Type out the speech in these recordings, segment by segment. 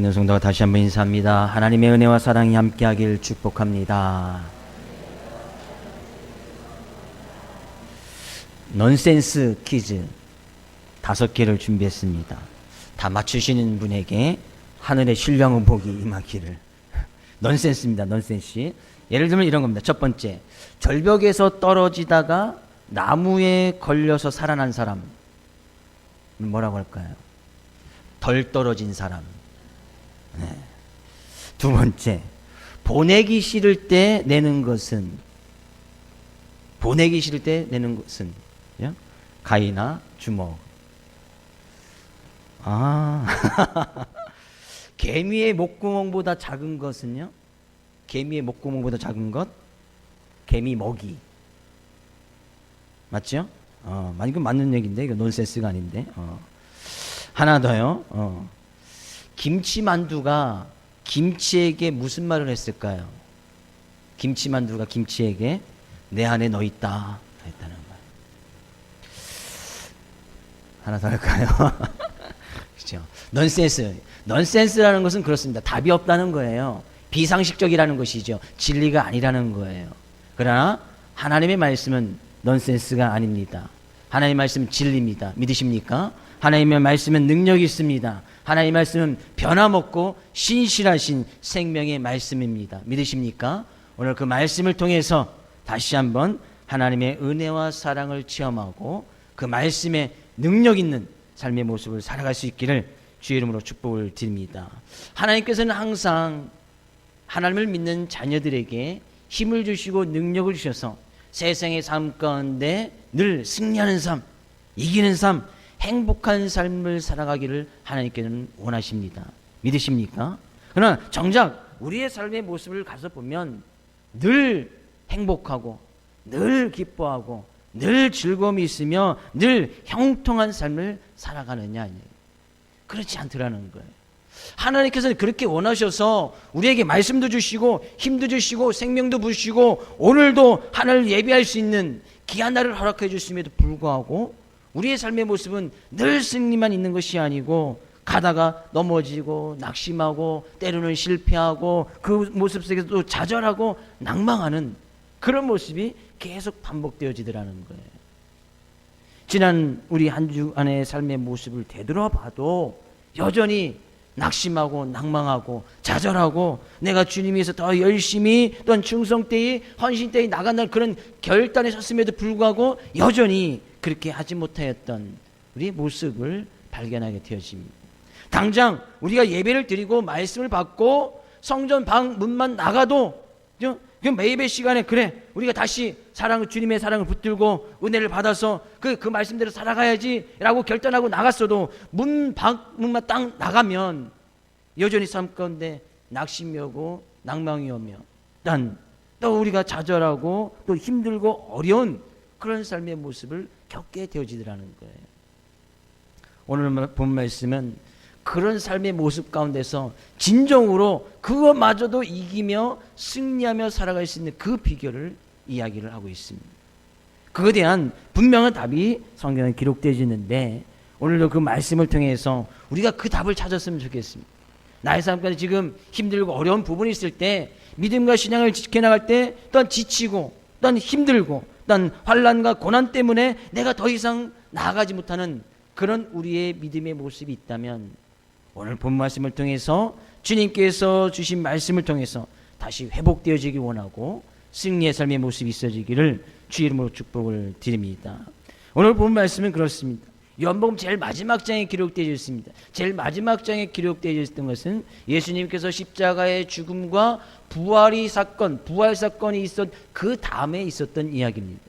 있는 성도가 다시 한번 인사합니다. 하나님의 은혜와 사랑이 함께하길 축복합니다. 넌센스 퀴즈 5개를 준비했습니다. 다 맞추시는 분에게 하늘의 신령한 복이 임하기를. 넌센스입니다. 넌센스. 예를 들면 이런 겁니다. 첫 번째, 절벽에서 떨어지다가 나무에 걸려서 살아난 사람, 뭐라고 할까요? 덜 떨어진 사람. 네. 두 번째, 보내기 싫을 때 내는 것은, 보내기 싫을 때 내는 것은 가위나 주먹. 개미의 목구멍보다 작은 것은요? 개미의 목구멍보다 작은 것? 개미 먹이. 맞죠? 이거 맞는 얘기인데, 이거 논센스가 아닌데. 하나 더요. 김치만두가 김치에게 무슨 말을 했을까요? 김치만두가 김치에게 내 안에 너 있다 했다는 말. 하나 더 할까요? 그렇죠. 넌센스라는 것은 그렇습니다. 답이 없다는 거예요. 비상식적이라는 것이죠. 진리가 아니라는 거예요. 그러나 하나님의 말씀은 넌센스가 아닙니다. 하나님의 말씀은 진리입니다. 믿으십니까? 하나님의 말씀은 능력이 있습니다. 하나님의 말씀은 변함없고 신실하신 생명의 말씀입니다. 믿으십니까? 오늘 그 말씀을 통해서 다시 한번 하나님의 은혜와 사랑을 체험하고 그 말씀에 능력 있는 삶의 모습을 살아갈 수 있기를 주의 이름으로 축복을 드립니다. 하나님께서는 항상 하나님을 믿는 자녀들에게 힘을 주시고 능력을 주셔서 세상의 삶 가운데 늘 승리하는 삶, 이기는 삶, 행복한 삶을 살아가기를 하나님께는 원하십니다. 믿으십니까? 그러나 정작 우리의 삶의 모습을 가서 보면 늘 행복하고 늘 기뻐하고 늘 즐거움이 있으며 늘 형통한 삶을 살아가느냐, 그렇지 않더라는 거예요. 하나님께서는 그렇게 원하셔서 우리에게 말씀도 주시고 힘도 주시고 생명도 부으시고 오늘도 하나님을 예배할 수 있는 귀한 날을 허락해 주심에도 불구하고 우리의 삶의 모습은 늘 승리만 있는 것이 아니고 가다가 넘어지고 낙심하고 때로는 실패하고 그 모습 속에서 또 좌절하고 낭망하는 그런 모습이 계속 반복되어지더라는 거예요. 지난 우리 한 주간의 삶의 모습을 되돌아봐도 여전히 낙심하고 낭망하고 좌절하고 내가 주님 위해서 더 열심히 또는 충성되이 헌신되이 나간다는 그런 결단에 섰음에도 불구하고 여전히 그렇게 하지 못하였던 우리의 모습을 발견하게 되어집니다. 당장 우리가 예배를 드리고 말씀을 받고 성전 방 문만 나가도 그 매예배 시간에 그래 우리가 다시 주님의 사랑을 붙들고 은혜를 받아서 그 말씀대로 살아가야지 라고 결단하고 나갔어도 문만 딱 나가면 여전히 삶 가운데 낙심이 오고 낭망이 오며 또 우리가 좌절하고 또 힘들고 어려운 그런 삶의 모습을 겪게 되어지더라는 거예요. 오늘 본 말씀은 그런 삶의 모습 가운데서 진정으로 그것마저도 이기며 승리하며 살아갈 수 있는 그 비결을 이야기를 하고 있습니다. 그거에 대한 분명한 답이 성경에 기록되어 있는데 오늘도 그 말씀을 통해서 우리가 그 답을 찾았으면 좋겠습니다. 나의 삶 가운데 지금 힘들고 어려운 부분이 있을 때 믿음과 신앙을 지켜나갈 때 또한 지치고 또한 힘들고 또한 환난과 고난 때문에 내가 더 이상 나아가지 못하는 그런 우리의 믿음의 모습이 있다면 오늘 본 말씀을 통해서 주님께서 주신 말씀을 통해서 다시 회복되어지기 원하고 승리의 삶의 모습이 있어지기를 주의 이름으로 축복을 드립니다. 오늘 본 말씀은 그렇습니다. 요한복음 제일 마지막 장에 기록되어 있습니다. 제일 마지막 장에 기록되어 있었던 것은 예수님께서 십자가의 죽음과 부활 사건이 있었 그 다음에 있었던 이야기입니다.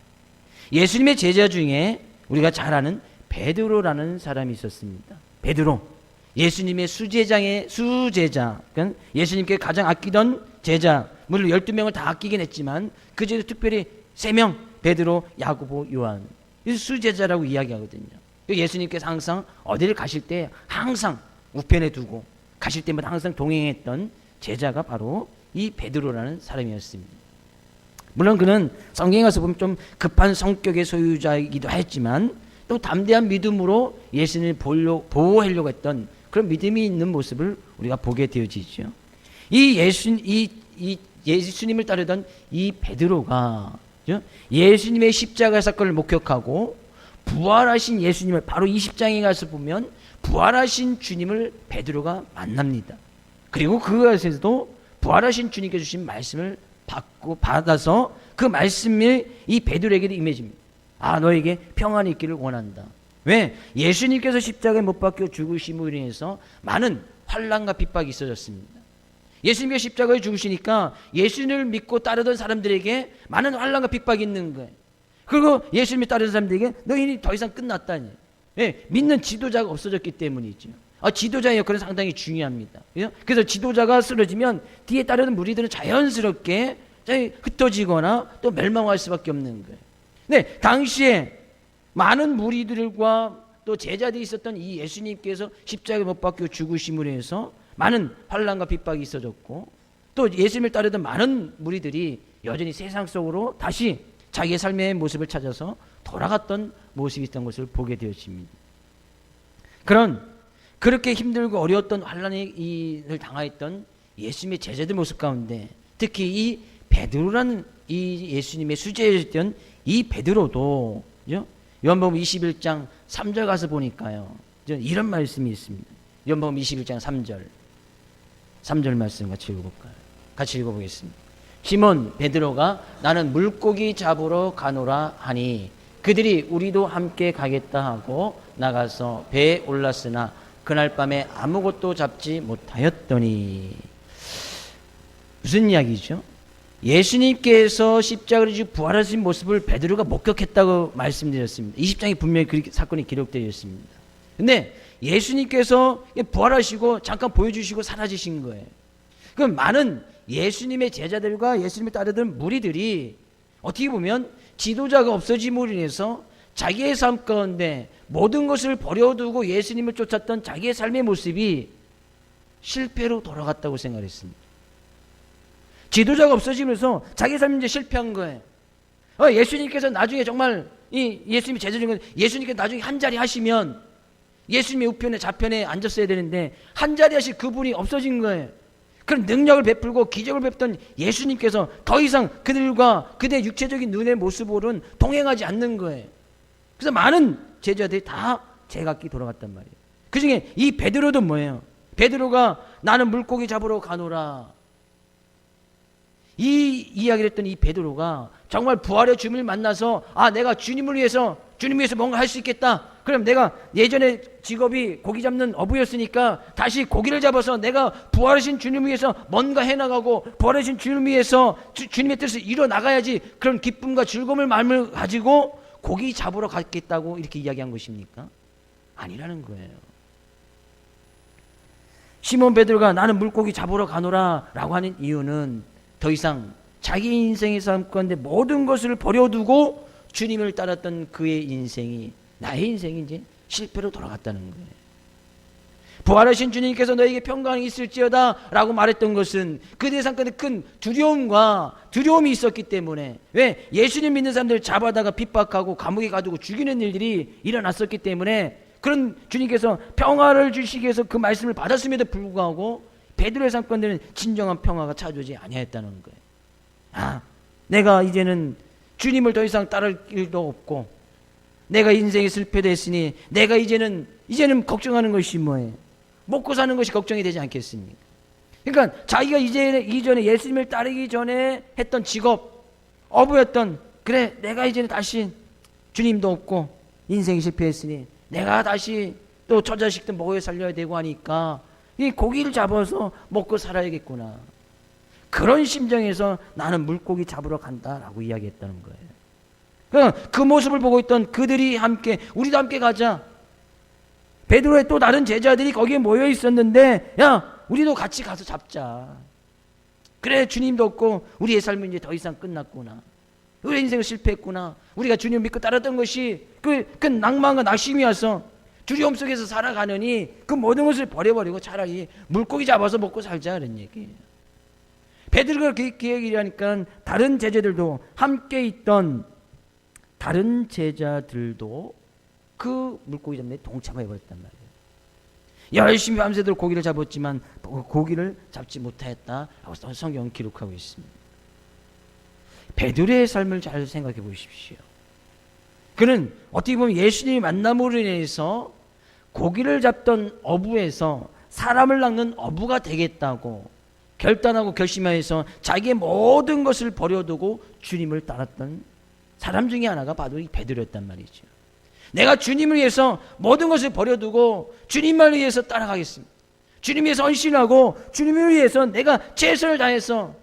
예수님의 제자 중에 우리가 잘 아는 베드로라는 사람이 있었습니다. 베드로, 예수님의 수제자, 그러니까 예수님께 가장 아끼던 제자, 물론 12명을 다 아끼긴 했지만 그 중에 특별히 3명, 베드로, 야고보, 요한, 이 수제자라고 이야기하거든요. 예수님께서 항상 어디를 가실 때 항상 우편에 두고 가실 때마다 항상 동행했던 제자가 바로 이 베드로라는 사람이었습니다. 물론 그는 성경에 가서 보면 좀 급한 성격의 소유자이기도 했지만 또 담대한 믿음으로 예수님을 보호하려고 했던 그런 믿음이 있는 모습을 우리가 보게 되어지죠. 이 예수님을 따르던 이 베드로가 예수님의 십자가 사건을 목격하고 부활하신 예수님을, 바로 20장에 가서 보면 부활하신 주님을 베드로가 만납니다. 그리고 그것에서도 부활하신 주님께서 주신 말씀을 받아서 그 말씀이 이 베드로에게도 임해집니다. 너에게 평안이 있기를 원한다. 왜? 예수님께서 십자가에 못 박혀 죽으심으로 인해서 많은 환난과 핍박이 있어졌습니다. 예수님께서 십자가에 죽으시니까 예수님을 믿고 따르던 사람들에게 많은 환난과 핍박이 있는 거예요. 그리고 예수님을 따르는 사람들에게 너희는 더 이상 끝났다니. 믿는 지도자가 없어졌기 때문이죠. 지도자의 역할은 상당히 중요합니다. 그래서 지도자가 쓰러지면 뒤에 따르는 무리들은 자연스럽게 흩어지거나 또 멸망할 수밖에 없는 거예요. 네, 당시에 많은 무리들과 또 제자들이 있었던 이 예수님께서 십자가에 못 박혀 죽으심으로 해서 많은 환난과 핍박이 있어졌고, 또 예수님을 따르던 많은 무리들이 여전히 세상 속으로 다시 자기의 삶의 모습을 찾아서 돌아갔던 모습이 있던 것을 보게 되어집니다. 그렇게 힘들고 어려웠던 환난을 당하였던 예수님의 제자들 모습 가운데 특히 이 베드로라는 이 예수님의 수제였던 이 베드로도 요한복음 21장 3절 가서 보니까요, 이런 말씀이 있습니다. 요한복음 21장 3절 말씀 같이 읽어볼까요? 같이 읽어보겠습니다. 시몬 베드로가 나는 물고기 잡으러 가노라 하니 그들이 우리도 함께 가겠다 하고 나가서 배에 올랐으나 그날 밤에 아무것도 잡지 못하였더니. 무슨 이야기죠? 예수님께서 십자가를 지고 부활하신 모습을 베드로가 목격했다고 말씀드렸습니다. 20장에 분명히 그 사건이 기록되어 있습니다. 근데 예수님께서 부활하시고 잠깐 보여주시고 사라지신 거예요. 그럼 많은 예수님의 제자들과 예수님을 따르던 무리들이 어떻게 보면 지도자가 없어짐으로 인해서 자기의 삶 가운데 모든 것을 버려두고 예수님을 쫓았던 자기의 삶의 모습이 실패로 돌아갔다고 생각했습니다. 지도자가 없어지면서 자기 삶이 이제 실패한 거예요. 예수님께서 나중에 정말 예수님이 제자 중에 예수님께서 나중에 한 자리 하시면 예수님의 우편에 좌편에 앉았어야 되는데 한 자리 하실 그분이 없어진 거예요. 그런 능력을 베풀고 기적을 베풀던 예수님께서 더 이상 그들과 그들의 육체적인 눈의 모습으로는 동행하지 않는 거예요. 그래서 많은 제자들이 다 제각기 돌아갔단 말이에요. 그 중에 이 베드로도 뭐예요? 베드로가 나는 물고기 잡으러 가노라. 이 이야기를 했던 이 베드로가 정말 부활의 주님을 만나서 내가 주님을 위해서 뭔가 할 수 있겠다. 그럼 내가 예전에 직업이 고기 잡는 어부였으니까 다시 고기를 잡아서 내가 부활하신 주님을 위해서 뭔가 해나가고 부활하신 주님을 위해서 주님의 뜻을 이뤄나가야지, 그런 기쁨과 즐거움을 마음을 가지고 고기 잡으러 갔겠다고 이렇게 이야기한 것입니까? 아니라는 거예요. 시몬 베드로가 나는 물고기 잡으러 가노라 라고 하는 이유는 더 이상 자기 인생의 삶 가운데 모든 것을 버려두고 주님을 따랐던 그의 인생이, 나의 인생이 이제 실패로 돌아갔다는 거예요. 부활하신 주님께서 너에게 평강이 있을지어다 라고 말했던 것은 그들의 삶 가운데 큰 두려움이 있었기 때문에, 왜? 예수님 믿는 사람들을 잡아다가 핍박하고 감옥에 가두고 죽이는 일들이 일어났었기 때문에 그런 주님께서 평화를 주시기 위해서 그 말씀을 받았음에도 불구하고 베드로의 삶 가운데는 진정한 평화가 찾아오지 아니했다는 거예요. 내가 이제는 주님을 더 이상 따를 일도 없고 내가 인생이 실패됐으니 내가 이제는 걱정하는 것이 뭐예요? 먹고 사는 것이 걱정이 되지 않겠습니까? 그러니까 자기가 이전에 예수님을 따르기 전에 했던 직업, 어부였던, 그래 내가 이제는 다시 주님도 없고 인생이 실패했으니 내가 다시 또 저 자식도 먹여 살려야 되고 하니까 이 고기를 잡아서 먹고 살아야겠구나. 그런 심정에서 나는 물고기 잡으러 간다라고 이야기했다는 거예요. 그 모습을 보고 있던 그들이 함께, 우리도 함께 가자. 베드로의 또 다른 제자들이 거기에 모여 있었는데, 야, 우리도 같이 가서 잡자. 그래, 주님도 없고 우리의 삶은 이제 더 이상 끝났구나. 우리 인생은 실패했구나. 우리가 주님 믿고 따랐던 것이 그 낭만과 낙심이 와서 두려움 속에서 살아가느니 그 모든 것을 버려버리고 차라리 물고기 잡아서 먹고 살자, 그런 얘기예요. 베드로가 그렇게 얘기를 하니까 다른 제자들도, 함께 있던 다른 제자들도 그 물고기 잡는 데 동참해 버렸단 말이에요. 열심히 밤새도록 고기를 잡았지만 고기를 잡지 못하였다라고 성경은 기록하고 있습니다. 베드로의 삶을 잘 생각해 보십시오. 그는 어떻게 보면 예수님의 만남으로 인해서 고기를 잡던 어부에서 사람을 낚는 어부가 되겠다고 결단하고 결심하여서 자기의 모든 것을 버려두고 주님을 따랐던 사람 중에 하나가 바로 이 베드로였단 말이죠. 내가 주님을 위해서 모든 것을 버려두고 주님만을 위해서 따라가겠습니다. 주님 위해서 헌신하고 주님을 위해서 내가 최선을 다해서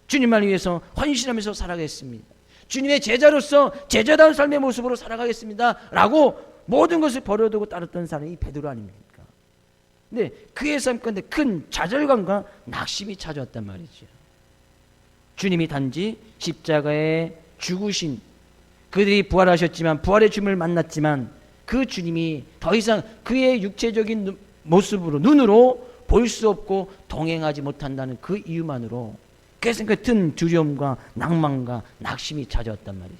주님만을 위해서 헌신하면서 살아가겠습니다. 주님의 제자로서 제자다운 삶의 모습으로 살아가겠습니다 라고 모든 것을 버려두고 따랐던 사람이 베드로 아닙니까? 근데 그의 삶 가운데 큰 좌절감과 낙심이 찾아왔단 말이죠. 주님이 단지 십자가에 죽으신, 그들이 부활하셨지만 부활의 주님을 만났지만 그 주님이 더 이상 그의 육체적인 모습으로 눈으로 볼 수 없고 동행하지 못한다는 그 이유만으로 그래서 같은 두려움과 낭만과 낙심이 찾아왔단 말이죠.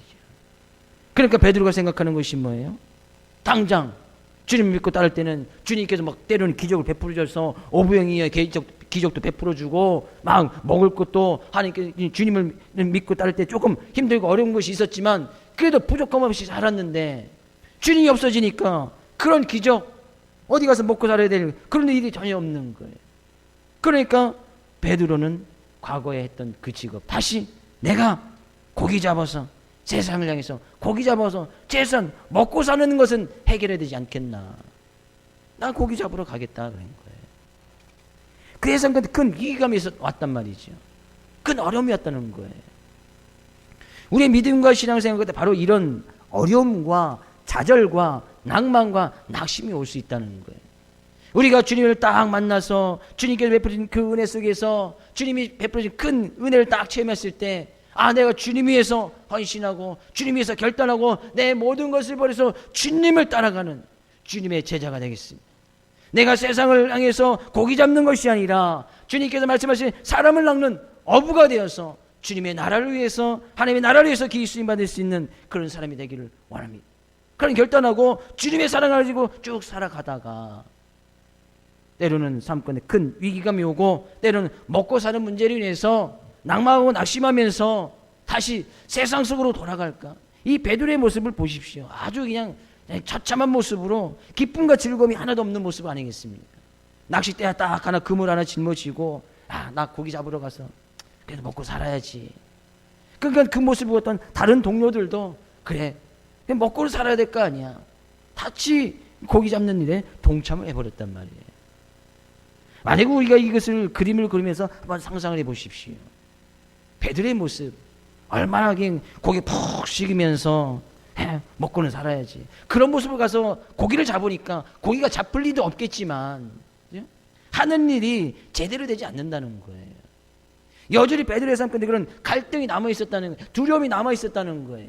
그러니까 베드로가 생각하는 것이 뭐예요? 당장 주님 믿고 따를 때는 주님께서 막 때로는 기적을 베풀어 줘서 오부행이의 기적도 베풀어 주고 막 먹을 것도 하나님께 주님을 믿고 따를 때 조금 힘들고 어려운 것이 있었지만 그래도 부족함 없이 살았는데 주님이 없어지니까 그런 기적 어디 가서 먹고 살아야 될 그런 일이 전혀 없는 거예요. 그러니까 베드로는 과거에 했던 그 직업 다시 내가 고기 잡아서 세상을 향해서 고기 잡아서 재산 먹고 사는 것은 해결해야 되지 않겠나. 나 고기 잡으러 가겠다 그런 거예요. 그래서 큰 위기감이 왔단 말이죠. 큰 어려움이 왔다는 거예요. 우리의 믿음과 신앙생활 끝에 바로 이런 어려움과 좌절과 낭만과 낙심이 올 수 있다는 거예요. 우리가 주님을 딱 만나서 주님께서 베푸신 그 은혜 속에서 주님이 베푸신 큰 은혜를 딱 체험했을 때 내가 주님 위해서 헌신하고 주님 위해서 결단하고 내 모든 것을 버려서 주님을 따라가는 주님의 제자가 되겠습니다. 내가 세상을 향해서 고기 잡는 것이 아니라 주님께서 말씀하신 사람을 낚는 어부가 되어서 주님의 나라를 위해서 하나님의 나라를 위해서 기술임 받을 수 있는 그런 사람이 되기를 원합니다. 그런 결단하고 주님의 사랑을 가지고 쭉 살아가다가 때로는 삶 가운데 큰 위기감이 오고 때로는 먹고 사는 문제로 인해서 낭만하고 낙심하면서 다시 세상 속으로 돌아갈까? 이 베드로의 모습을 보십시오. 아주 그냥 처참한 모습으로 기쁨과 즐거움이 하나도 없는 모습 아니겠습니까? 낚싯대 딱 하나 그물 하나 짊어지고 나 고기 잡으러 가서 그래도 먹고 살아야지. 그러니까 그 모습을 보았던 다른 동료들도 그래 먹고 살아야 될 거 아니야. 같이 고기 잡는 일에 동참을 해버렸단 말이에요. 만약 우리가 이것을 그림을 그리면서 한번 상상을 해보십시오. 베드로의 모습 얼마나 고기 푹 식으면서 먹고는 살아야지. 그런 모습을 가서 고기를 잡으니까 고기가 잡힐 리도 없겠지만 하는 일이 제대로 되지 않는다는 거예요. 여전히 베드로의 삶 가운데 그런 갈등이 남아있었다는 거예요. 두려움이 남아있었다는 거예요.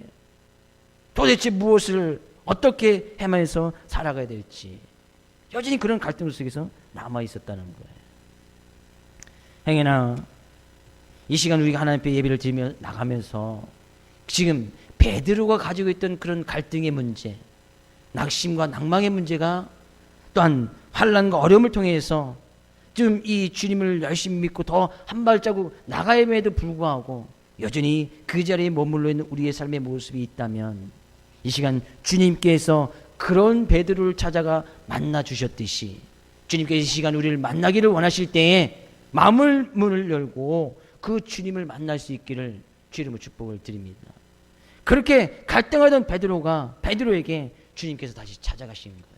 도대체 무엇을 어떻게 해면서 살아가야 될지 여전히 그런 갈등 속에서 남아있었다는 거예요. 행여나 이 시간 우리가 하나님 앞에 예배를 드리며 나가면서 지금 베드로가 가지고 있던 그런 갈등의 문제, 낙심과 낭망의 문제가 또한 환난과 어려움을 통해서 좀 이 주님을 열심히 믿고 더 한 발자국 나가임에도 불구하고 여전히 그 자리에 머물러 있는 우리의 삶의 모습이 있다면 이 시간 주님께서 그런 베드로를 찾아가 만나 주셨듯이 주님께서 이 시간 우리를 만나기를 원하실 때에 마음을 문을 열고 그 주님을 만날 수 있기를 주 이름으로 축복을 드립니다. 그렇게 갈등하던 베드로에게 주님께서 다시 찾아가신 거예요.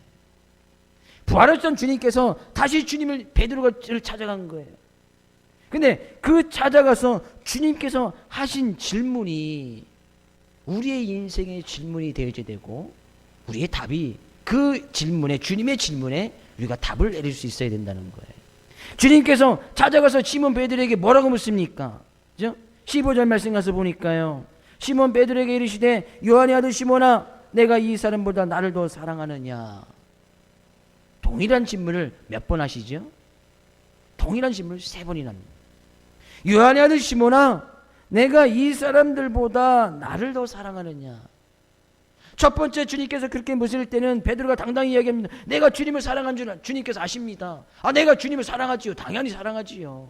부활하셨던 주님께서 다시 베드로를 찾아간 거예요. 근데 그 찾아가서 주님께서 하신 질문이 우리의 인생의 질문이 되어야 되고 우리의 답이 그 질문에 주님의 질문에 우리가 답을 내릴 수 있어야 된다는 거예요. 주님께서 찾아가서 시몬 베드로에게 뭐라고 묻습니까? 그죠? 15절 말씀 가서 보니까요. 시몬 베드로에게 이르시되 요한의 아들 시몬아 내가 이 사람보다 나를 더 사랑하느냐. 동일한 질문을 몇 번 하시죠? 동일한 질문을 3번이나 합니다. 요한의 아들 시몬아 내가 이 사람들보다 나를 더 사랑하느냐. 첫 번째 주님께서 그렇게 물으실 때는 베드로가 당당히 이야기합니다. 내가 주님을 사랑한 줄 주님께서 아십니다. 내가 주님을 사랑하지요. 당연히 사랑하지요.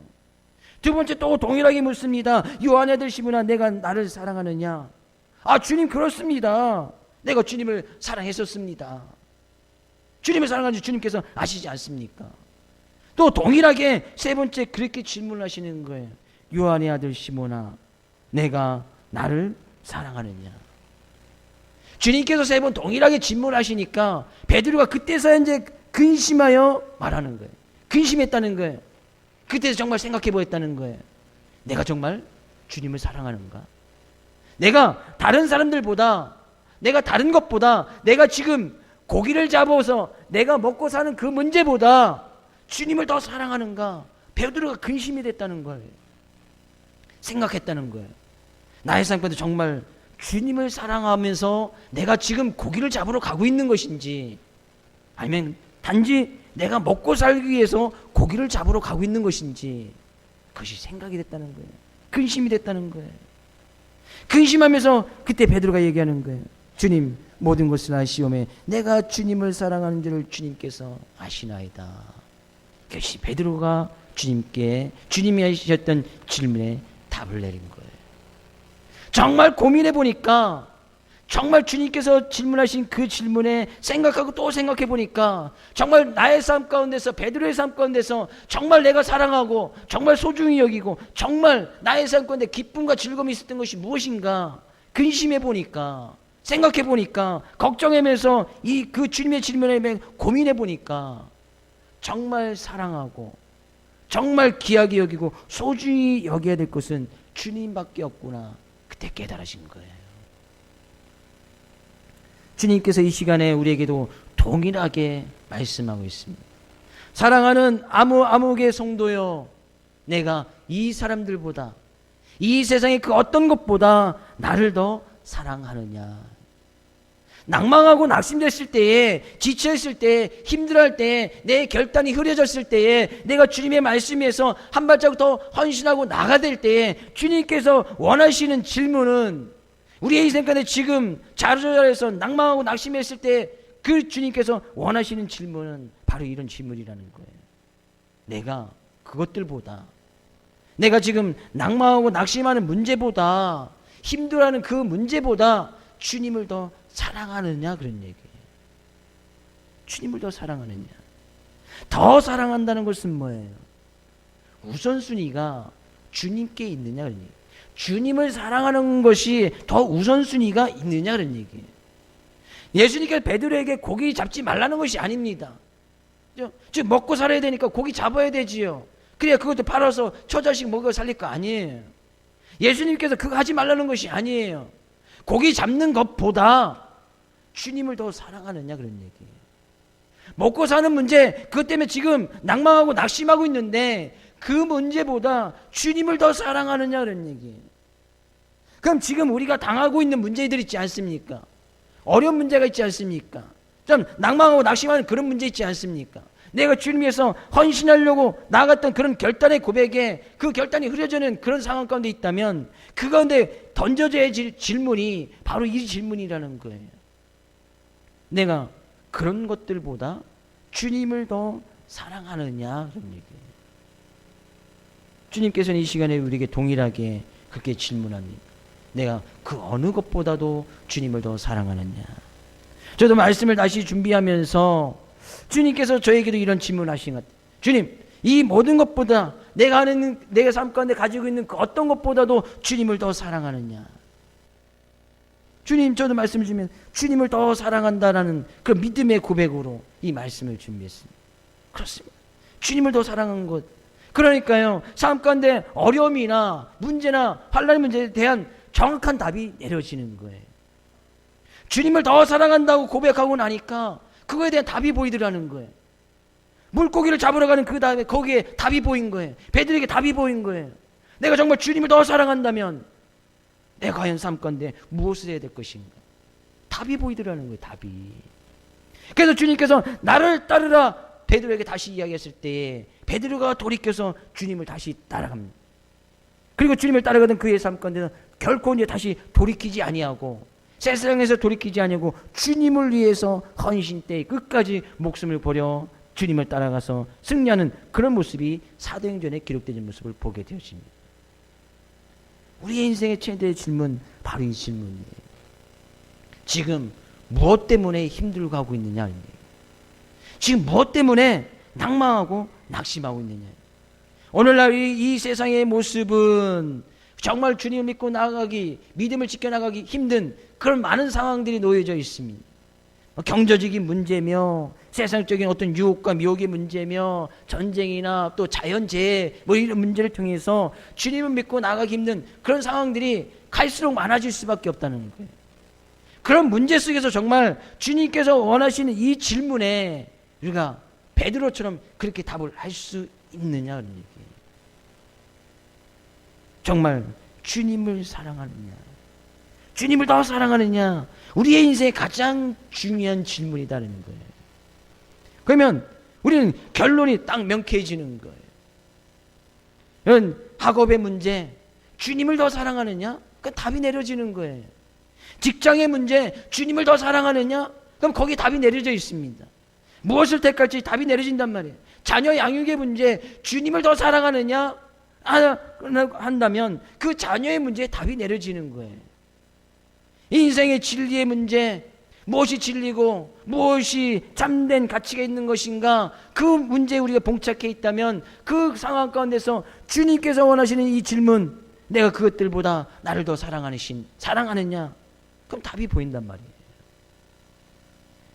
두 번째 또 동일하게 묻습니다. 요한의 아들 시몬아, 내가 나를 사랑하느냐? 주님 그렇습니다. 내가 주님을 사랑했었습니다. 주님을 사랑하는 줄 주님께서 아시지 않습니까? 또 동일하게 세 번째 그렇게 질문하시는 거예요. 요한의 아들 시몬아, 내가 나를 사랑하느냐? 주님께서 세 번 동일하게 질문하시니까 베드로가 그때서야 이제 근심하여 말하는 거예요. 근심했다는 거예요. 그때서 정말 생각해 보였다는 거예요. 내가 정말 주님을 사랑하는가? 내가 다른 사람들보다, 내가 다른 것보다, 내가 지금 고기를 잡아서 내가 먹고 사는 그 문제보다 주님을 더 사랑하는가? 베드로가 근심이 됐다는 거예요. 생각했다는 거예요. 나의 삶 가운데 정말 주님을 사랑하면서 내가 지금 고기를 잡으러 가고 있는 것인지, 아니면 단지 내가 먹고 살기 위해서 고기를 잡으러 가고 있는 것인지, 그것이 생각이 됐다는 거예요. 근심이 됐다는 거예요. 근심하면서 그때 베드로가 얘기하는 거예요. 주님, 모든 것을 아시오매 내가 주님을 사랑하는 줄을 주님께서 아시나이다. 그것이 베드로가 주님이 하셨던 질문에 답을 내린 거예요. 정말 고민해 보니까, 정말 주님께서 질문하신 그 질문에 생각하고 또 생각해 보니까, 정말 나의 삶 가운데서, 베드로의 삶 가운데서 정말 내가 사랑하고 정말 소중히 여기고 정말 나의 삶 가운데 기쁨과 즐거움이 있었던 것이 무엇인가 근심해 보니까, 생각해 보니까, 걱정하면서 그 주님의 질문에 고민해 보니까 정말 사랑하고 정말 귀하게 여기고 소중히 여겨야 될 것은 주님밖에 없구나. 그때 깨달으신 거예요. 주님께서 이 시간에 우리에게도 동일하게 말씀하고 있습니다. 사랑하는 아무개 성도여, 내가 이 사람들보다, 이 세상의 그 어떤 것보다 나를 더 사랑하느냐? 낭망하고 낙심됐을 때에, 지쳐있을 때, 힘들어할 때에, 내 결단이 흐려졌을 때에, 내가 주님의 말씀에서 한 발자국 더 헌신하고 나가될 때에 주님께서 원하시는 질문은, 우리의 인생 가운데 지금 좌절해서 낭망하고 낙심했을 때 그 주님께서 원하시는 질문은 바로 이런 질문이라는 거예요. 내가 그것들보다, 내가 지금 낭망하고 낙심하는 문제보다, 힘들어하는 그 문제보다 주님을 더 사랑하느냐, 그런 얘기예요. 주님을 더 사랑하느냐. 더 사랑한다는 것은 뭐예요? 우선순위가 주님께 있느냐, 그런 얘기예요. 주님을 사랑하는 것이 더 우선순위가 있느냐, 그런 얘기예요. 예수님께서 베드로에게 고기 잡지 말라는 것이 아닙니다. 지금 먹고 살아야 되니까 고기 잡아야 되지요. 그래야 그것도 팔아서 처자식 먹어 살릴 거 아니에요. 예수님께서 그거 하지 말라는 것이 아니에요. 고기 잡는 것보다 주님을 더 사랑하느냐, 그런 얘기예요. 먹고 사는 문제, 그것 때문에 지금 낭망하고 낙심하고 있는데 그 문제보다 주님을 더 사랑하느냐, 그런 얘기예요. 그럼 지금 우리가 당하고 있는 문제들 있지 않습니까? 어려운 문제가 있지 않습니까? 좀 낭망하고 낙심하는 그런 문제 있지 않습니까? 내가 주님 위해서 헌신하려고 나갔던 그런 결단의 고백에 그 결단이 흐려지는 그런 상황 가운데 있다면 그 가운데 던져져야 할 질문이 바로 이 질문이라는 거예요. 내가 그런 것들보다 주님을 더 사랑하느냐, 그런 얘기예요. 주님께서는 이 시간에 우리에게 동일하게 그렇게 질문합니다. 내가 그 어느 것보다도 주님을 더 사랑하느냐. 저도 말씀을 다시 준비하면서 주님께서 저에게도 이런 질문하신 것 같아요. 주님, 이 모든 것보다 내가 하는, 내 삶 가운데 가지고 있는 그 어떤 것보다도 주님을 더 사랑하느냐. 주님, 저도 말씀을 주면 주님을 더 사랑한다라는 그 믿음의 고백으로 이 말씀을 준비했습니다. 그렇습니다. 주님을 더 사랑한 것. 그러니까요, 삶 가운데 어려움이나 문제나 환난 문제에 대한 정확한 답이 내려지는 거예요. 주님을 더 사랑한다고 고백하고 나니까 그거에 대한 답이 보이더라는 거예요. 물고기를 잡으러 가는 그 다음에 거기에 답이 보인 거예요. 베드로에게 답이 보인 거예요. 내가 정말 주님을 더 사랑한다면 내가 과연 삶 가운데 무엇을 해야 될 것인가? 답이 보이더라는 거예요. 답이. 그래서 주님께서 나를 따르라 베드로에게 다시 이야기했을 때 베드로가 돌이켜서 주님을 다시 따라갑니다. 그리고 주님을 따라가던 그의 삶 가운데는 결코 이제 다시 돌이키지 아니하고 세상에서 돌이키지 아니하고 주님을 위해서 헌신때 끝까지 목숨을 버려 주님을 따라가서 승리하는 그런 모습이 사도행전에 기록된 모습을 보게 되어집니다. 우리의 인생의 최대의 질문, 바로 이 질문이에요. 지금 무엇 때문에 힘들고 가고 있느냐? 지금 무엇 때문에 낭망하고 낙심하고 있느냐? 오늘날 이 세상의 모습은 정말 주님을 믿고 나아가기, 믿음을 지켜나가기 힘든 그런 많은 상황들이 놓여져 있습니다. 경제적인 문제며 세상적인 어떤 유혹과 미혹의 문제며 전쟁이나 또 자연재해 이런 문제를 통해서 주님을 믿고 나가기 힘든 그런 상황들이 갈수록 많아질 수밖에 없다는 거예요. 그런 문제 속에서 정말 주님께서 원하시는 이 질문에 우리가 베드로처럼 그렇게 답을 할 수 있느냐 그런 얘기예요. 정말 주님을 사랑하느냐, 주님을 더 사랑하느냐, 우리의 인생의 가장 중요한 질문이다는 거예요. 그러면 우리는 결론이 딱 명쾌해지는 거예요. 이런 학업의 문제, 주님을 더 사랑하느냐? 그럼 답이 내려지는 거예요. 직장의 문제, 주님을 더 사랑하느냐? 그럼 거기 답이 내려져 있습니다. 무엇을 택할지 답이 내려진단 말이에요. 자녀 양육의 문제, 주님을 더 사랑하느냐? 한다면 그 자녀의 문제에 답이 내려지는 거예요. 인생의 진리의 문제, 무엇이 진리고 무엇이 참된 가치가 있는 것인가, 그 문제에 우리가 봉착해 있다면 그 상황 가운데서 주님께서 원하시는 이 질문, 내가 그것들보다 나를 더 사랑하느냐? 그럼 답이 보인단 말이에요.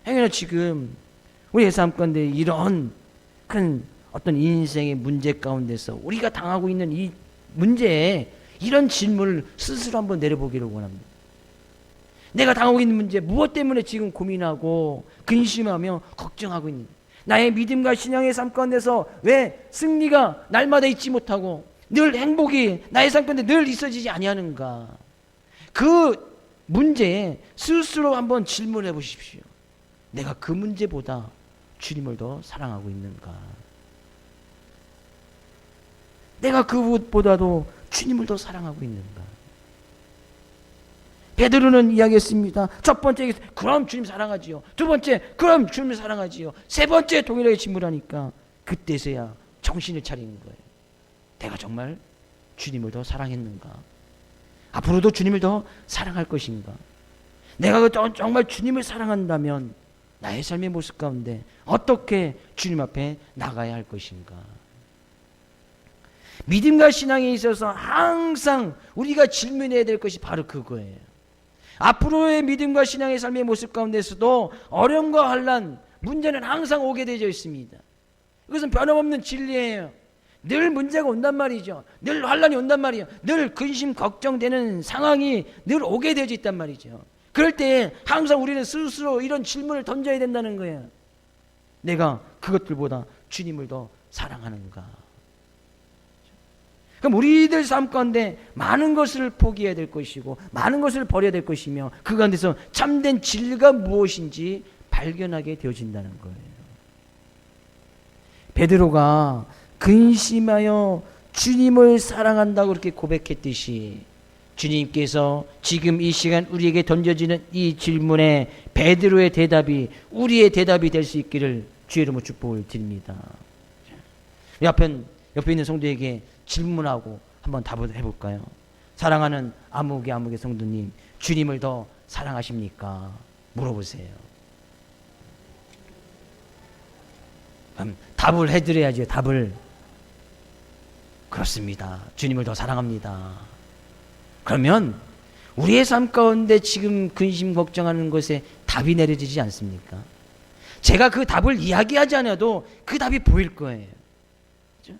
행여나 지금 우리의 삶 가운데 이런 큰 어떤 인생의 문제 가운데서 우리가 당하고 있는 이 문제에 이런 질문을 스스로 한번 내려보기를 원합니다. 내가 당하고 있는 문제, 무엇 때문에 지금 고민하고 근심하며 걱정하고 있는지, 나의 믿음과 신앙의 삶 가운데서 왜 승리가 날마다 있지 못하고 늘 행복이 나의 삶 가운데 늘 있어지지 아니하는가, 그 문제에 스스로 한번 질문해 보십시오. 내가 그 문제보다 주님을 더 사랑하고 있는가? 내가 그것보다도 주님을 더 사랑하고 있는가? 베드로는 이야기했습니다. 첫 번째, 그럼 주님 사랑하지요. 두 번째, 그럼 주님 사랑하지요. 세 번째 동일하게 질문하니까 그때서야 정신을 차리는 거예요. 내가 정말 주님을 더 사랑했는가? 앞으로도 주님을 더 사랑할 것인가? 내가 정말 주님을 사랑한다면 나의 삶의 모습 가운데 어떻게 주님 앞에 나가야 할 것인가? 믿음과 신앙에 있어서 항상 우리가 질문해야 될 것이 바로 그거예요. 앞으로의 믿음과 신앙의 삶의 모습 가운데서도 어려움과 환난, 문제는 항상 오게 되어 있습니다. 이것은 변함없는 진리예요. 늘 문제가 온단 말이죠. 늘 환난이 온단 말이에요. 늘 근심 걱정되는 상황이 늘 오게 되어 있단 말이죠. 그럴 때 항상 우리는 스스로 이런 질문을 던져야 된다는 거예요. 내가 그것들보다 주님을 더 사랑하는가? 그럼 우리들 삶 가운데 많은 것을 포기해야 될 것이고 많은 것을 버려야 될 것이며 그 가운데서 참된 진리가 무엇인지 발견하게 되어진다는 거예요. 베드로가 근심하여 주님을 사랑한다고 그렇게 고백했듯이 주님께서 지금 이 시간 우리에게 던져지는 이 질문에 베드로의 대답이 우리의 대답이 될 수 있기를 주의 이름으로 축복을 드립니다. 옆에 있는 성도에게 질문하고 한번 답을 해볼까요? 사랑하는 아무개 성도님, 주님을 더 사랑하십니까? 물어보세요. 그럼 답을 해드려야죠. 답을. 그렇습니다. 주님을 더 사랑합니다. 그러면 우리의 삶 가운데 지금 근심 걱정하는 것에 답이 내려지지 않습니까? 제가 그 답을 이야기하지 않아도 그 답이 보일 거예요. 그렇죠?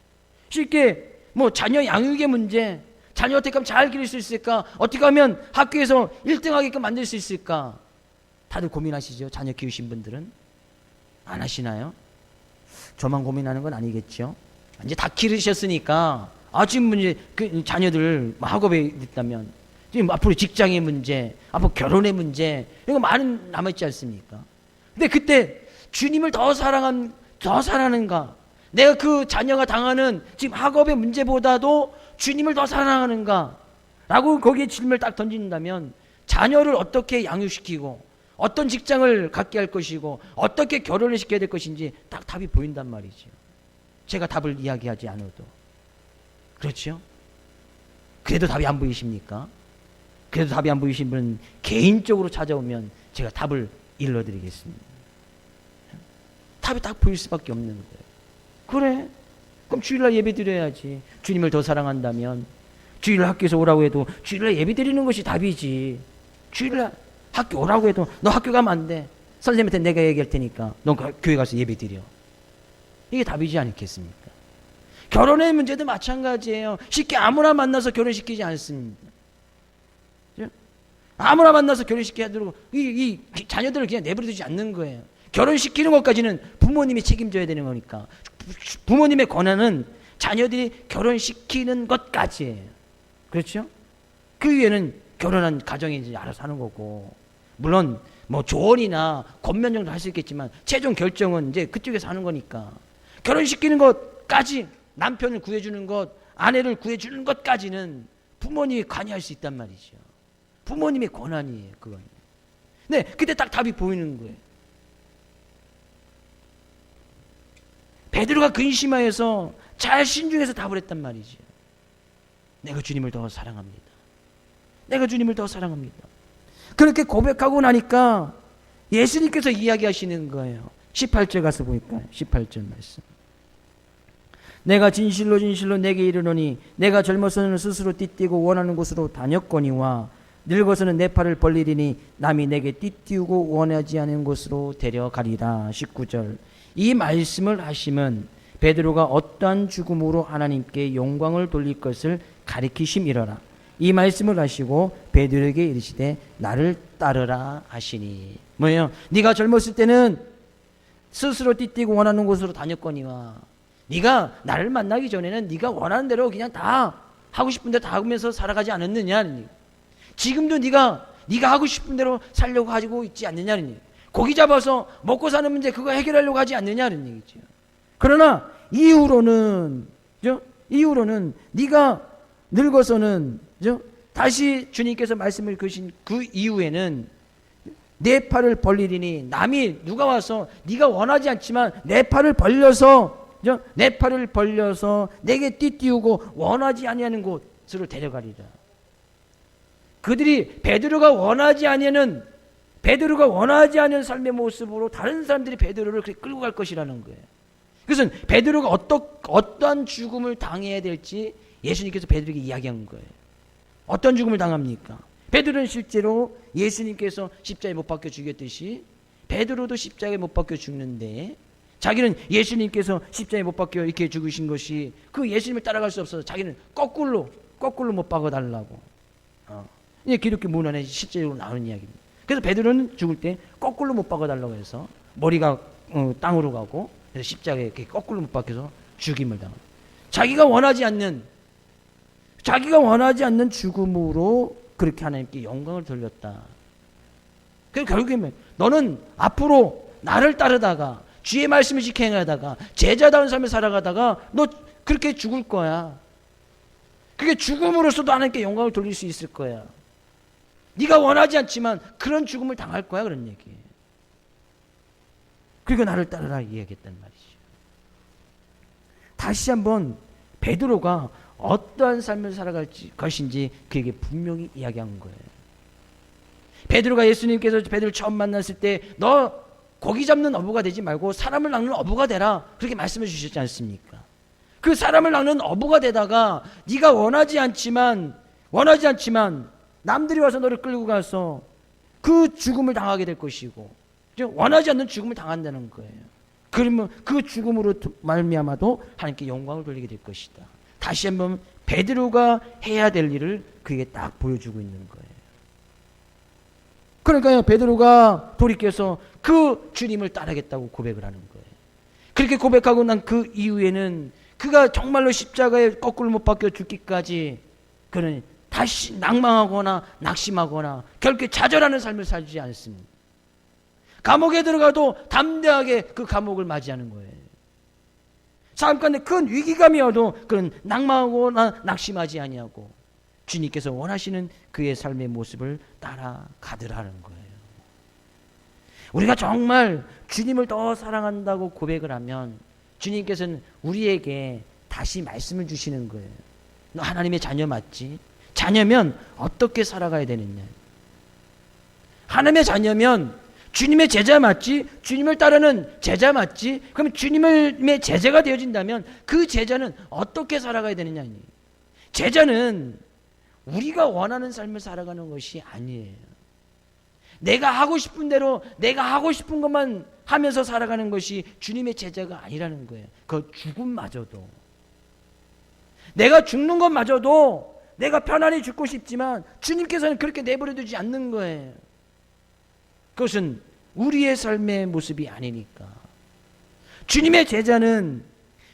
쉽게 자녀 양육의 문제, 자녀 어떻게 하면 잘 기를 수 있을까? 어떻게 하면 학교에서 1등하게끔 만들 수 있을까? 다들 고민하시죠? 자녀 키우신 분들은? 안 하시나요? 저만 고민하는 건 아니겠죠? 이제 다 기르셨으니까 지금 이제 그 자녀들 학업에 있다면 지금 앞으로 직장의 문제, 앞으로 결혼의 문제 이런 거 많은 남아있지 않습니까? 근데 그때 주님을 더 사랑하는가? 내가 그 자녀가 당하는 지금 학업의 문제보다도 주님을 더 사랑하는가? 라고 거기에 질문을 딱 던진다면 자녀를 어떻게 양육시키고 어떤 직장을 갖게 할 것이고 어떻게 결혼을 시켜야 될 것인지 딱 답이 보인단 말이죠. 제가 답을 이야기하지 않아도. 그렇죠? 그래도 답이 안 보이십니까? 그래도 답이 안 보이신 분은 개인적으로 찾아오면 제가 답을 일러드리겠습니다. 답이 딱 보일 수밖에 없는 거예요. 그래? 그럼 주일날 예배 드려야지. 주님을 더 사랑한다면 주일날 학교에서 오라고 해도 주일날 예배 드리는 것이 답이지. 주일날 학교 오라고 해도 너 학교 가면 안 돼. 선생님한테 내가 얘기할 테니까 너 교회 가서 예배 드려. 이게 답이지 않겠습니까? 결혼의 문제도 마찬가지예요. 쉽게 아무나 만나서 결혼시키지 않습니다. 아무나 만나서 결혼시켜야 되고 이 자녀들을 그냥 내버려두지 않는 거예요. 결혼시키는 것까지는 부모님이 책임져야 되는 거니까. 부모님의 권한은 자녀들이 결혼시키는 것까지예요. 그렇죠? 그 위에는 결혼한 가정이 이제 알아서 하는 거고, 물론 뭐 조언이나 권면 정도 할 수 있겠지만 최종 결정은 이제 그쪽에서 하는 거니까. 결혼시키는 것까지, 남편을 구해주는 것, 아내를 구해주는 것까지는 부모님이 관여할 수 있단 말이죠. 부모님의 권한이에요, 그건. 네, 그때 딱 답이 보이는 거예요. 베드로가 근심하여서 잘 신중해서 답을 했단 말이죠. 내가 주님을 더 사랑합니다. 내가 주님을 더 사랑합니다. 그렇게 고백하고 나니까 예수님께서 이야기하시는 거예요. 18절 가서 보니까 18절 말씀. 내가 진실로 진실로 내게 이르노니 내가 젊어서는 스스로 띠띠고 원하는 곳으로 다녔거니와 늙어서는 내 팔을 벌리리니 남이 내게 띠띠우고 원하지 않은 곳으로 데려가리라. 19절. 이 말씀을 하시면 베드로가 어떠한 죽음으로 하나님께 영광을 돌릴 것을 가리키심이러라. 이 말씀을 하시고 베드로에게 이르시되 나를 따르라 하시니. 뭐예요? 네가 젊었을 때는 스스로 띠띠고 원하는 곳으로 다녔거니와 네가 나를 만나기 전에는 네가 원하는 대로 그냥 다 하고 싶은 대로 다 하면서 살아가지 않았느냐. 지금도 네가 하고 싶은 대로 살려고 가지고 있지 않느냐는 얘기. 고기 잡아서 먹고 사는 문제 그거 해결하려고 하지 않느냐는 얘기죠. 그러나 이후로는 네가 늙어서는 다시 주님께서 말씀을 거신 그 이후에는 내 팔을 벌리리니 남이 누가 와서 네가 원하지 않지만 내 팔을 벌려서 내게 띠띠우고 원하지 아니하는 곳으로 데려가리라. 그들이 베드로가 원하지 않는 삶의 모습으로 다른 사람들이 베드로를 끌고 갈 것이라는 거예요. 그것은 베드로가 어떠한 죽음을 당해야 될지 예수님께서 베드로에게 이야기한 거예요. 어떤 죽음을 당합니까? 베드로는 실제로 예수님께서 십자가에 못 박혀 죽였듯이 베드로도 십자가에 못 박혀 죽는데 자기는 예수님께서 십자가에 못 박혀 이렇게 죽으신 것이 그 예수님을 따라갈 수 없어서 자기는 거꾸로 못 박아달라고. 이게 기독교 문헌에 실제로 나오는 이야기입니다. 그래서 베드로는 죽을 때 거꾸로 못 박아달라고 해서 머리가 땅으로 가고 그래서 십자가에 이렇게 거꾸로 못 박혀서 죽임을 당합니다. 자기가 원하지 않는 죽음으로 그렇게 하나님께 영광을 돌렸다. 그래서 결국에 너는 앞으로 나를 따르다가 주의 말씀을 지켜 행하다가 제자다운 삶을 살아가다가 너 그렇게 죽을 거야. 그게 죽음으로서도 하나님께 영광을 돌릴 수 있을 거야. 네가 원하지 않지만 그런 죽음을 당할 거야, 그런 얘기예요. 그리고 나를 따르라 이야기했단 말이죠. 다시 한번 베드로가 어떠한 삶을 살아갈 것인지 그에게 분명히 이야기한 거예요. 베드로가 예수님께서 베드로를 처음 만났을 때 너 고기 잡는 어부가 되지 말고 사람을 낚는 어부가 되라 그렇게 말씀해 주셨지 않습니까? 그 사람을 낚는 어부가 되다가 네가 원하지 않지만 남들이 와서 너를 끌고 가서 그 죽음을 당하게 될 것이고 원하지 않는 죽음을 당한다는 거예요. 그러면 그 죽음으로 말미암아도 하나님께 영광을 돌리게 될 것이다. 다시 한번 베드로가 해야 될 일을 그에게 딱 보여주고 있는 거예요. 그러니까요, 베드로가 돌이켜서 그 주님을 따르겠다고 고백을 하는 거예요. 그렇게 고백하고 난 그 이후에는 그가 정말로 십자가에 거꾸로 못 박혀 죽기까지 그는 다시 낭망하거나 낙심하거나 결코 좌절하는 삶을 살지 않습니다. 감옥에 들어가도 담대하게 그 감옥을 맞이하는 거예요. 삶 가운데 큰 위기감이 와도 그는 낭망하거나 낙심하지 아니하고 주님께서 원하시는 그의 삶의 모습을 따라가더라는 거예요. 우리가 정말 주님을 더 사랑한다고 고백을 하면 주님께서는 우리에게 다시 말씀을 주시는 거예요. 너 하나님의 자녀 맞지? 자녀면 어떻게 살아가야 되느냐? 하나님의 자녀면 주님의 제자 맞지? 주님을 따르는 제자 맞지? 그럼 주님의 제자가 되어진다면 그 제자는 어떻게 살아가야 되느냐? 제자는 우리가 원하는 삶을 살아가는 것이 아니에요. 내가 하고 싶은 대로 내가 하고 싶은 것만 하면서 살아가는 것이 주님의 제자가 아니라는 거예요. 그 죽음마저도, 내가 죽는 것마저도 내가 편안히 죽고 싶지만 주님께서는 그렇게 내버려 두지 않는 거예요. 그것은 우리의 삶의 모습이 아니니까. 주님의 제자는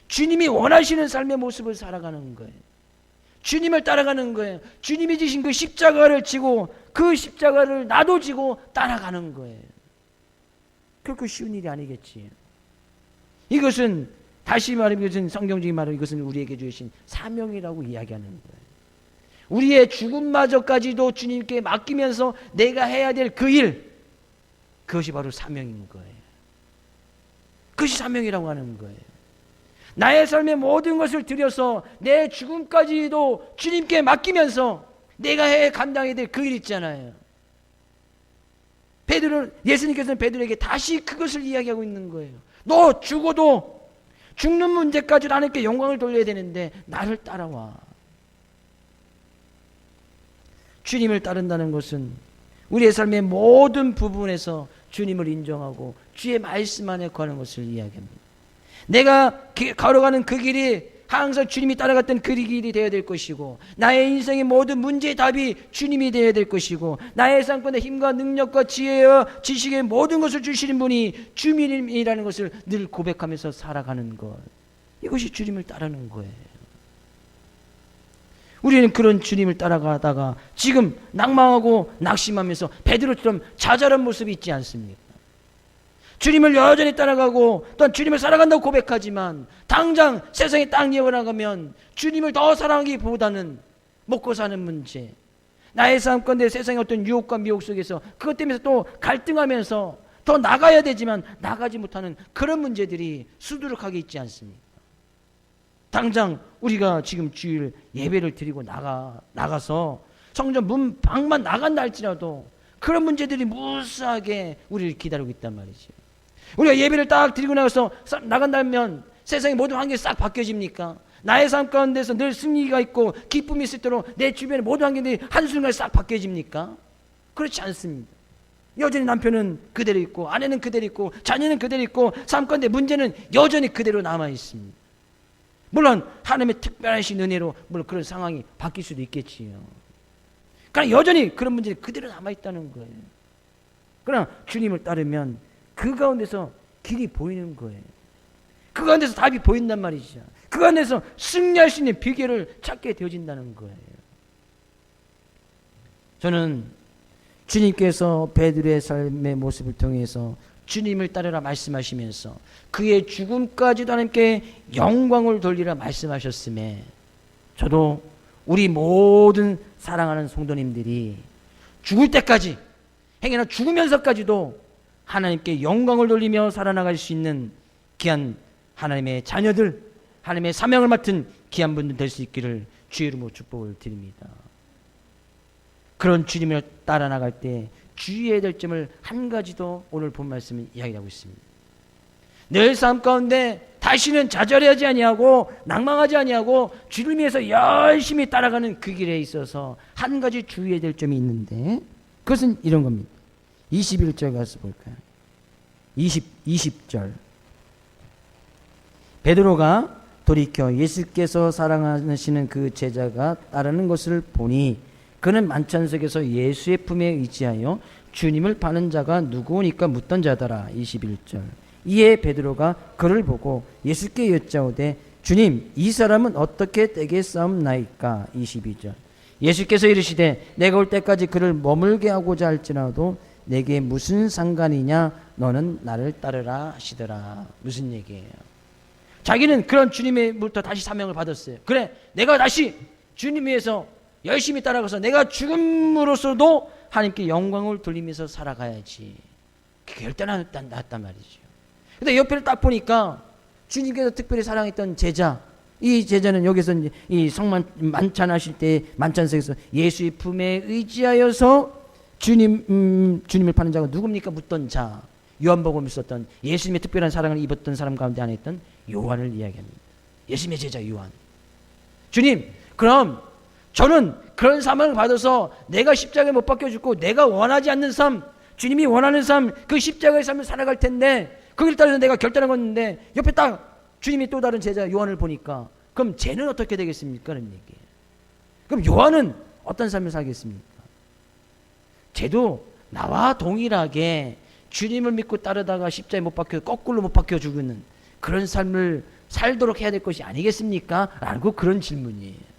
주님이 원하시는 삶의 모습을 살아가는 거예요. 주님을 따라가는 거예요. 주님이 지신 그 십자가를 지고 그 십자가를 나도 지고 따라가는 거예요. 결코 쉬운 일이 아니겠지. 이것은 다시 말하면 이것은 성경적인 말로 이것은 우리에게 주신 사명이라고 이야기하는 거예요. 우리의 죽음마저까지도 주님께 맡기면서 내가 해야 될 그 일, 그것이 바로 사명인 거예요. 그것이 사명이라고 하는 거예요. 나의 삶의 모든 것을 들여서 내 죽음까지도 주님께 맡기면서 내가 감당해야 될 그 일 있잖아요. 예수님께서는 베드로에게 다시 그것을 이야기하고 있는 거예요. 너 죽어도 죽는 문제까지 하나님께 영광을 돌려야 되는데 나를 따라와. 주님을 따른다는 것은 우리의 삶의 모든 부분에서 주님을 인정하고 주의 말씀 안에 거하는 것을 이야기합니다. 내가 걸어가는 그 길이 항상 주님이 따라갔던 그 길이 되어야 될 것이고, 나의 인생의 모든 문제의 답이 주님이 되어야 될 것이고, 나의 삶권의 힘과 능력과 지혜와 지식의 모든 것을 주시는 분이 주님이라는 것을 늘 고백하면서 살아가는 것, 이것이 주님을 따르는 거예요. 우리는 그런 주님을 따라가다가 지금 낭망하고 낙심하면서 베드로처럼 좌절한 모습이 있지 않습니까? 주님을 여전히 따라가고 또한 주님을 사랑한다고 고백하지만 당장 세상에 딱 내어나가면 주님을 더 사랑하기보다는 먹고 사는 문제, 나의 삶 가운데 세상의 어떤 유혹과 미혹 속에서 그것 때문에 또 갈등하면서 더 나가야 되지만 나가지 못하는 그런 문제들이 수두룩하게 있지 않습니까? 당장 우리가 지금 주일 예배를 드리고 나가서 성전 문 밖만 나간다 할지라도 그런 문제들이 무수하게 우리를 기다리고 있단 말이죠. 우리가 예배를 딱 드리고 나간다면 세상의 모든 환경이 싹 바뀌어집니까? 나의 삶 가운데서 늘 승리가 있고 기쁨이 있을 때로 내 주변의 모든 환경들이 한순간에 싹 바뀌어집니까? 그렇지 않습니다. 여전히 남편은 그대로 있고 아내는 그대로 있고 자녀는 그대로 있고 삶 가운데 문제는 여전히 그대로 남아 있습니다. 물론 하나님의 특별하신 은혜로 물론 그런 상황이 바뀔 수도 있겠지요. 그러나 여전히 그런 문제는 그대로 남아 있다는 거예요. 그러나 주님을 따르면 그 가운데서 길이 보이는 거예요. 그 가운데서 답이 보인단 말이죠. 그 가운데서 승리할 수 있는 비결을 찾게 되어진다는 거예요. 저는 주님께서 베드로의 삶의 모습을 통해서 주님을 따르라 말씀하시면서 그의 죽음까지도 하나님께 영광을 돌리라 말씀하셨음에 저도 우리 모든 사랑하는 성도님들이 죽을 때까지 행여나 죽으면서까지도 하나님께 영광을 돌리며 살아나갈 수 있는 귀한 하나님의 자녀들, 하나님의 사명을 맡은 귀한 분들 될 수 있기를 주의 이름으로 축복을 드립니다. 그런 주님을 따라 나갈 때 주의해야 될 점을 한 가지 더 오늘 본 말씀은 이야기하고 있습니다. 늘 삶 가운데 다시는 좌절하지 아니하고 낭망하지 아니하고 주를 위해서 열심히 따라가는 그 길에 있어서 한 가지 주의해야 될 점이 있는데 그것은 이런 겁니다. 21절 가서 볼까요? 20절. 베드로가 돌이켜 예수께서 사랑하시는 그 제자가 따르는 것을 보니 그는 만찬석에서 예수의 품에 의지하여 주님을 파는 자가 누구오니까 묻던 자더라. 21절. 이에 베드로가 그를 보고 예수께 여짜오되 주님, 이 사람은 어떻게 떼겠사옵나이까? 22절. 예수께서 이르시되 내가 올 때까지 그를 머물게 하고자 할지라도 내게 무슨 상관이냐? 너는 나를 따르라 하시더라. 무슨 얘기예요? 자기는 그런 주님으로부터 다시 사명을 받았어요. 그래, 내가 다시 주님 위해서 열심히 따라가서 내가 죽음으로써도 하나님께 영광을 돌리면서 살아가야지. 그게 결단했단 말이죠. 근데 옆에를 딱 보니까 주님께서 특별히 사랑했던 제자, 이 제자는 여기서 이제 이 만찬하실 때 만찬석에서 예수의 품에 의지하여서 주님을 파는 자가 누굽니까? 묻던 자, 요한복음을 썼던 예수님의 특별한 사랑을 입었던 사람 가운데 하나 있던 요한을 이야기합니다. 예수님의 제자 요한. 주님, 그럼 저는 그런 사명을 받아서 내가 십자가에 못 박혀 죽고 내가 원하지 않는 삶, 주님이 원하는 삶, 그 십자가의 삶을 살아갈 텐데 거기를 따라서 내가 결단한 건데 옆에 딱 주님이 또 다른 제자 요한을 보니까 그럼 쟤는 어떻게 되겠습니까? 그런 얘기예요. 그럼 요한은 어떤 삶을 살겠습니까? 쟤도 나와 동일하게 주님을 믿고 따르다가 십자가에 못 박혀 거꾸로 못 박혀 죽는 그런 삶을 살도록 해야 될 것이 아니겠습니까? 라고 그런 질문이에요.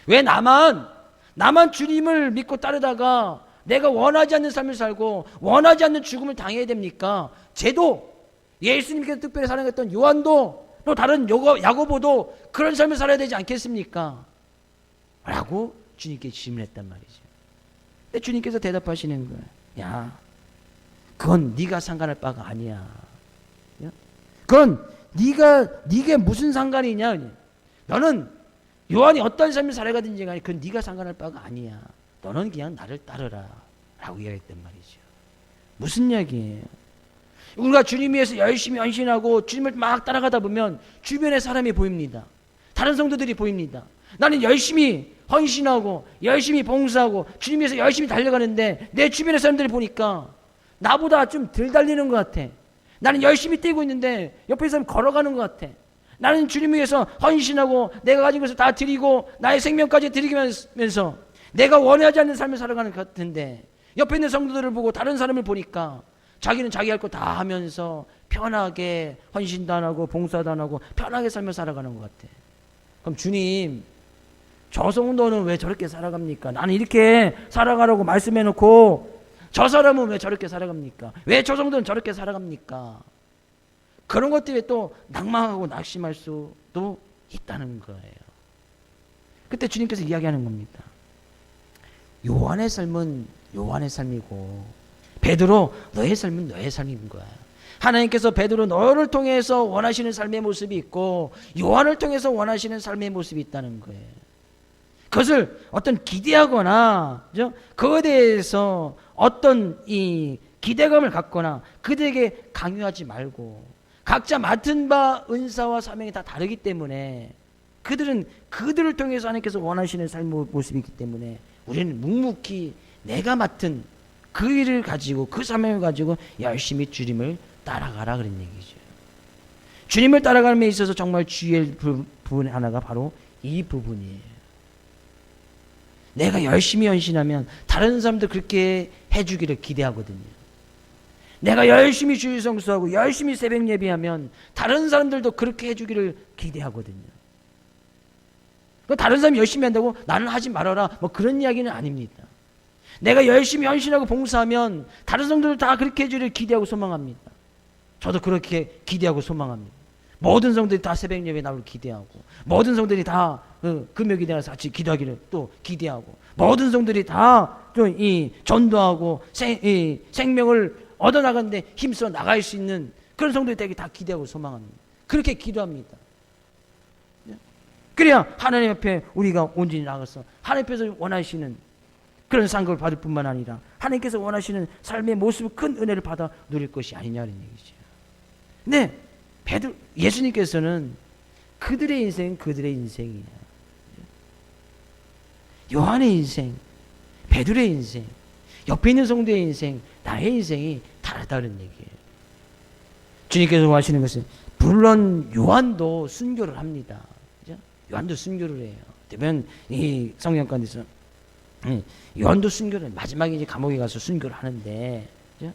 왜 나만 주님을 믿고 따르다가 내가 원하지 않는 삶을 살고 원하지 않는 죽음을 당해야 됩니까? 쟤도 예수님께서 특별히 사랑했던 요한도 또 다른 야고보도 그런 삶을 살아야 되지 않겠습니까? 라고 주님께 질문했단 말이죠. 근데 주님께서 대답하시는 거예요. 야, 그건 네가 상관할 바가 아니야. 그건 네게 무슨 상관이냐? 너는 요한이 어떤 삶을 살아가든지 간에 그건 네가 상관할 바가 아니야. 너는 그냥 나를 따르라 라고 이야기했단 말이죠. 무슨 이야기예요? 우리가 주님 위해서 열심히 헌신하고 주님을 막 따라가다 보면 주변에 사람이 보입니다. 다른 성도들이 보입니다. 나는 열심히 헌신하고 열심히 봉사하고 주님 위해서 열심히 달려가는데 내 주변의 사람들이 보니까 나보다 좀 덜 달리는 것 같아. 나는 열심히 뛰고 있는데 옆에 사람이 걸어가는 것 같아. 나는 주님 위해서 헌신하고 내가 가진 것을 다 드리고 나의 생명까지 드리면서 내가 원하지 않는 삶을 살아가는 것 같은데 옆에 있는 성도들을 보고 다른 사람을 보니까 자기는 자기 할 거 다 하면서 편하게 헌신도 안 하고 봉사도 안 하고 편하게 삶을 살아가는 것 같아. 그럼 주님, 저 성도는 왜 저렇게 살아갑니까? 나는 이렇게 살아가라고 말씀해놓고 저 사람은 왜 저렇게 살아갑니까? 왜 저 성도는 저렇게 살아갑니까? 그런 것 때문에 또 낭망하고 낙심할 수도 있다는 거예요. 그때 주님께서 이야기하는 겁니다. 요한의 삶은 요한의 삶이고 베드로 너의 삶은 너의 삶인 거야. 하나님께서 베드로 너를 통해서 원하시는 삶의 모습이 있고 요한을 통해서 원하시는 삶의 모습이 있다는 거예요. 그것을 어떤 기대하거나 그거에 대해서 어떤 이 기대감을 갖거나 그들에게 강요하지 말고 각자 맡은 바 은사와 사명이 다 다르기 때문에 그들은 그들을 통해서 하나님께서 원하시는 삶의 모습이기 때문에 우리는 묵묵히 내가 맡은 그 일을 가지고 그 사명을 가지고 열심히 주님을 따라가라 그런 얘기죠. 주님을 따라가는 데 있어서 정말 주의할 부분 하나가 바로 이 부분이에요. 내가 열심히 헌신하면 다른 사람도 그렇게 해주기를 기대하거든요. 내가 열심히 주일 성수하고 열심히 새벽 예배하면 다른 사람들도 그렇게 해주기를 기대하거든요. 다른 사람이 열심히 한다고 나는 하지 말아라 뭐 그런 이야기는 아닙니다. 내가 열심히 헌신하고 봉사하면 다른 성도들 다 그렇게 해주기를 기대하고 소망합니다. 저도 그렇게 기대하고 소망합니다. 모든 성도들이 다 새벽 예배에 나오길 기대하고 모든 성도들이 다 금요일에 나와서 같이 기도하기를 또 기대하고 모든 성도들이 다 좀 이 전도하고 생명을 얻어나가는데 힘써 나갈 수 있는 그런 성도들이 되게 다 기대하고 소망합니다. 그렇게 기도합니다. 그래야 하나님 앞에 우리가 온전히 나가서 하나님께서 원하시는 그런 상급을 받을 뿐만 아니라 하나님께서 원하시는 삶의 모습 큰 은혜를 받아 누릴 것이 아니냐는 얘기죠. 네, 예수님께서는 그들의 인생 그들의 인생이에요. 요한의 인생, 베드로의 인생, 옆에 있는 성도의 인생, 나의 인생이 다르다는 얘기예요. 주님께서 하시는 것은 물론 요한도 순교를 합니다. 그죠? 요한도 순교를 해요. 그러면 이 성경 가운데서 요한도 순교를 마지막에 이제 감옥에 가서 순교를 하는데 그죠?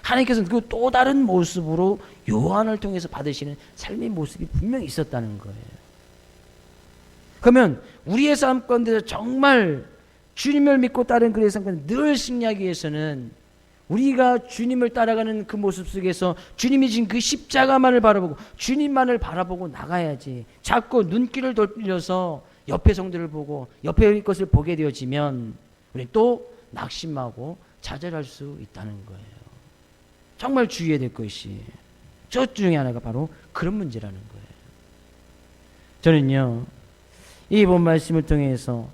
하나님께서는 그 또 다른 모습으로 요한을 통해서 받으시는 삶의 모습이 분명히 있었다는 거예요. 그러면 우리의 삶 가운데서 정말 주님을 믿고 따른 그의 삶 가운데 늘 승리하기 위해서는 우리가 주님을 따라가는 그 모습 속에서 주님이 지금 그 십자가만을 바라보고 주님만을 바라보고 나가야지 자꾸 눈길을 돌려서 옆에 성도를 보고 옆에 것을 보게 되어지면 우리 또 낙심하고 좌절할 수 있다는 거예요. 정말 주의해야 될 것이 저 중에 하나가 바로 그런 문제라는 거예요. 저는요, 이 본 말씀을 통해서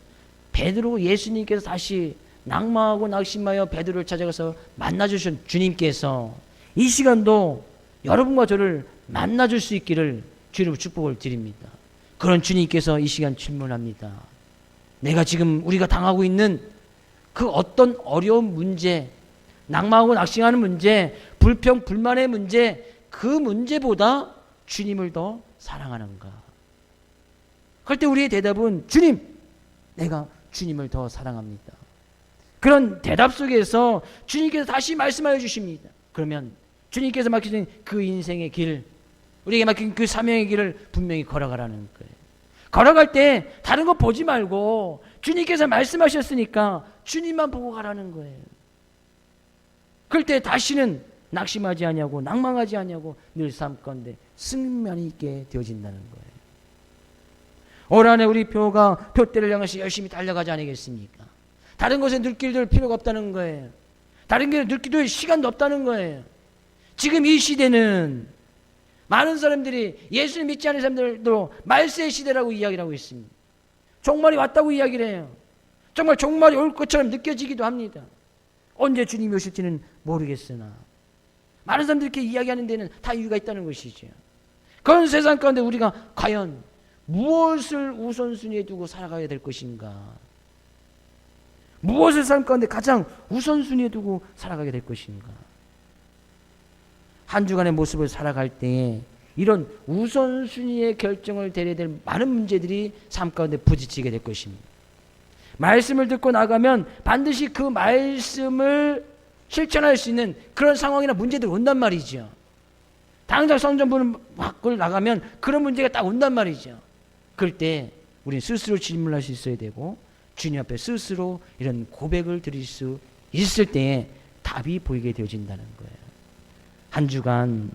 베드로 예수님께서 다시 낙망하고 낙심하여 베드로를 찾아가서 만나주신 주님께서 이 시간도 여러분과 저를 만나줄 수 있기를 주님으로 축복을 드립니다. 그런 주님께서 이 시간 질문합니다. 내가 지금 우리가 당하고 있는 그 어떤 어려운 문제, 낙망하고 낙심하는 문제, 불평, 불만의 문제, 그 문제보다 주님을 더 사랑하는가? 그럴 때 우리의 대답은 주님, 내가 주님을 더 사랑합니다. 그런 대답 속에서 주님께서 다시 말씀하여 주십니다. 그러면 주님께서 맡기신 그 인생의 길, 우리에게 맡긴 그 사명의 길을 분명히 걸어가라는 거예요. 걸어갈 때 다른 거 보지 말고 주님께서 말씀하셨으니까 주님만 보고 가라는 거예요. 그럴 때 다시는 낙심하지 아니하고 낭망하지 아니하고 늘 삶 가운데 승리만이 있게 되어진다는 거예요. 올 한해 우리 표대를 향해서 열심히 달려가지 않겠습니까? 다른 것에 늘길 필요가 없다는 거예요. 다른 게 늘길 시간도 없다는 거예요. 지금 이 시대는 많은 사람들이 예수를 믿지 않는 사람들도 말세의 시대라고 이야기를 하고 있습니다. 종말이 왔다고 이야기를 해요. 정말 종말이 올 것처럼 느껴지기도 합니다. 언제 주님이 오실지는 모르겠으나 많은 사람들이 이렇게 이야기하는 데는 다 이유가 있다는 것이죠. 그런 세상 가운데 우리가 과연 무엇을 우선순위에 두고 살아가야 될 것인가? 무엇을 삶 가운데 가장 우선순위에 두고 살아가게 될 것인가? 한 주간의 모습을 살아갈 때에 이런 우선순위의 결정을 내려야 될 많은 문제들이 삶 가운데 부딪히게 될 것입니다. 말씀을 듣고 나가면 반드시 그 말씀을 실천할 수 있는 그런 상황이나 문제들이 온단 말이죠. 당장 성전문 밖을 나가면 그런 문제가 딱 온단 말이죠. 그럴 때 우리는 스스로 질문할 수 있어야 되고 주님 앞에 스스로 이런 고백을 드릴 수 있을 때에 답이 보이게 되어진다는 거예요. 한 주간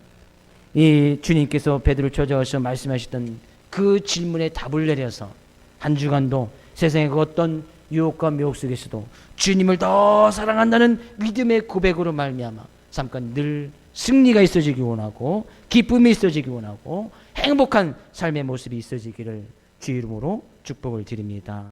이 주님께서 베드로를 찾아와서 말씀하셨던 그 질문에 답을 내려서 한 주간도 세상의 그 어떤 유혹과 미혹 속에서도 주님을 더 사랑한다는 믿음의 고백으로 말미암아 잠깐 늘 승리가 있어지기 원하고 기쁨이 있어지기 원하고 행복한 삶의 모습이 있어지기를 주의 이름으로 축복을 드립니다.